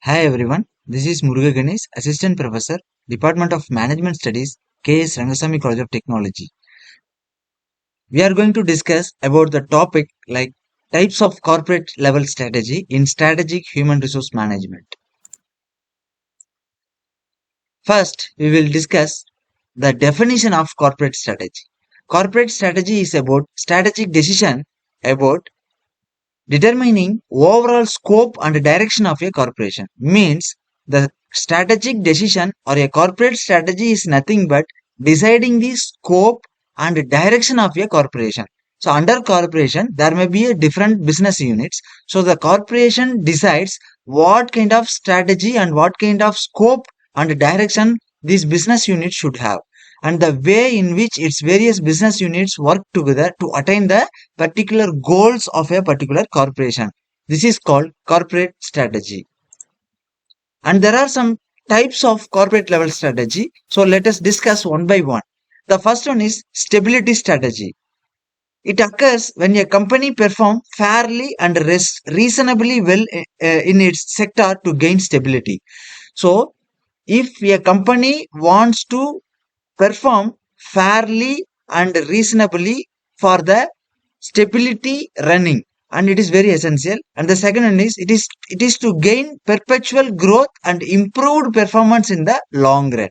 Hi everyone, this is Muruga Ganesh, Assistant Professor, Department of Management Studies, K.S.Rangasamy College of Technology. We are going to discuss about the topic like types of corporate level strategy in strategic human resource management. First, we will discuss the definition of corporate strategy. Corporate strategy is about strategic decision about determining overall scope and direction of a corporation. Means the strategic decision or a corporate strategy is nothing but deciding the scope and direction of a corporation. So under corporation, there may be a different business units. So the corporation decides what kind of strategy and what kind of scope and direction these business units should have, and the way in which its various business units work together to attain the particular goals of a particular corporation. This is called corporate strategy. And there are some types of corporate level strategy. So let us discuss one by one. The first one is stability strategy. It occurs when a company performs fairly and reasonably well in its sector to gain stability. So if a company wants to perform fairly and reasonably for the stability running, and it is very essential. And the second one is it is to gain perpetual growth and improved performance in the long run.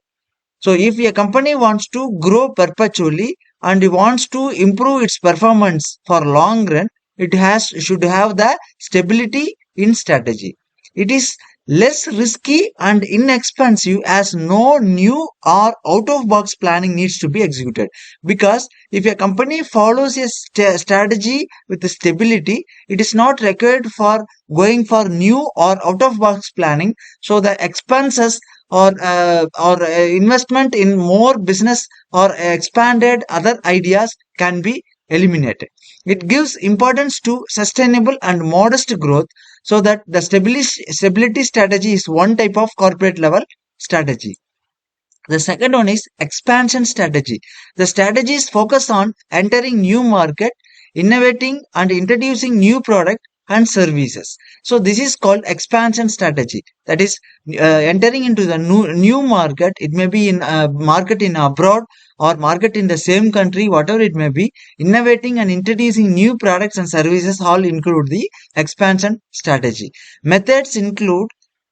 So if a company wants to grow perpetually and wants to improve its performance for long run, it has should have the stability in strategy. It is less risky and inexpensive as no new or out of box planning needs to be executed, because if a company follows a strategy with the stability, it is not required for going for new or out of box planning. So the expenses or investment in more business or expanded other ideas can be eliminated. It gives importance to sustainable and modest growth, so that the stability strategy is one type of corporate level strategy. The second one is expansion strategy. The strategy is focused on entering new market, innovating and introducing new product and services. So this is called expansion strategy. That is entering into the new market. It may be in a market in abroad or market in the same country, whatever it may be. Innovating and introducing new products and services all include the expansion strategy. Methods include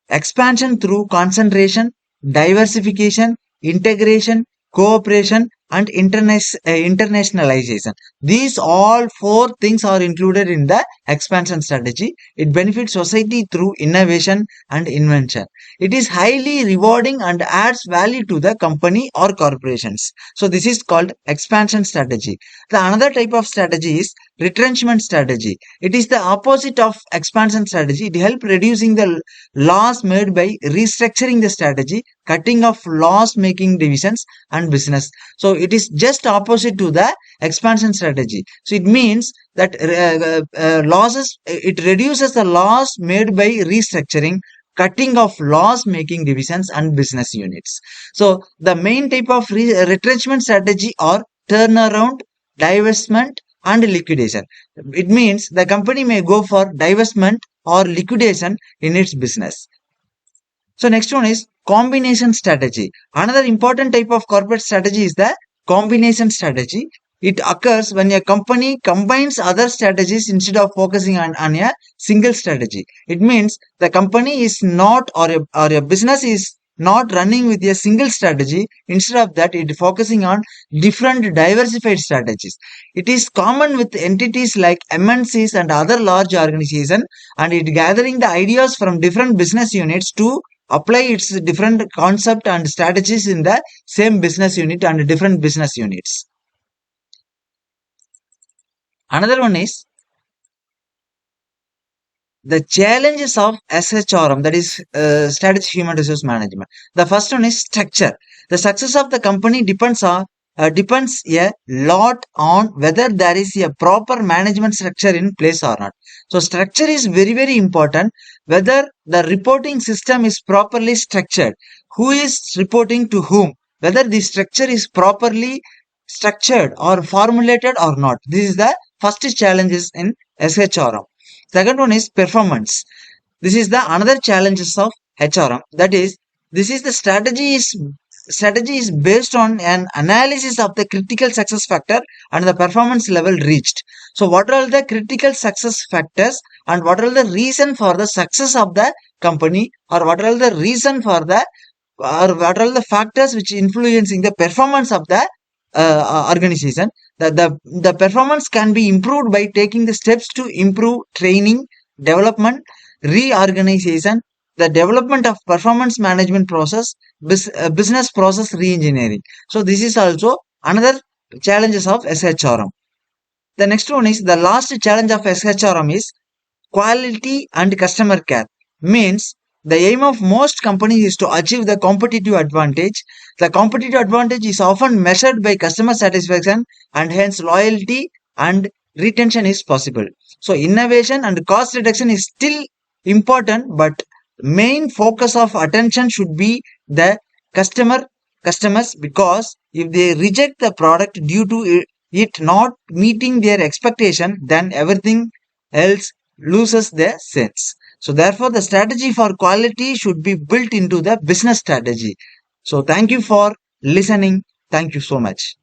expansion through concentration, diversification, integration, cooperation, and internationalization. These all four things are included in the expansion strategy. It benefits society through innovation and invention. It is highly rewarding and adds value to the company or corporations. So this is called expansion strategy. The another type of strategy is retrenchment strategy. It is the opposite of expansion strategy. It helps reducing the loss made by restructuring the strategy, cutting off loss making divisions and business. So it is just opposite to the expansion strategy. So it means that it reduces the loss made by restructuring, cutting off loss making divisions and business units. So the main type of retrenchment strategy are turnaround, divestment and liquidation. It means the company may go for divestment or liquidation in its business. So next one is combination strategy. Another important type of corporate strategy is the combination strategy. It occurs when a company combines other strategies instead of focusing on a single strategy. It means the company is not, or a business is not running with a single strategy. Instead of that, it is focusing on different diversified strategies. It is common with entities like MNCs and other large organizations, and it gathering the ideas from different business units to apply its different concept and strategies in the same business unit and different business units. Another one is the challenges of SHRM, that is strategic human resource management. The first one is structure. The success of the company depends a lot on whether there is a proper management structure in place or not. So structure is very, very important. Whether the reporting system is properly structured, who is reporting to whom, whether the structure is properly structured or formulated or not. This is the first challenges in SHRM. Second one is performance. This is the another challenges of SHRM. That is, this is the strategy is based on an analysis of the critical success factor and the performance level reached. So what are the critical success factors and what are the reason for the success of the company, or what are the reason for the, or what are the factors which influencing the performance of the organization. The performance can be improved by taking the steps to improve training, development, reorganization, the development of performance management process, business process re-engineering. So this is also another challenges of SHRM. The next one is the last challenge of SHRM is quality and customer care. Means the aim of most companies is to achieve the competitive advantage. The competitive advantage is often measured by customer satisfaction, and hence loyalty and retention is possible. So innovation and cost reduction is still important, but main focus of attention should be the customers, because if they reject the product due to it not meeting their expectation, then everything else loses their sense. So therefore, the strategy for quality should be built into the business strategy. So thank you for listening. Thank you so much.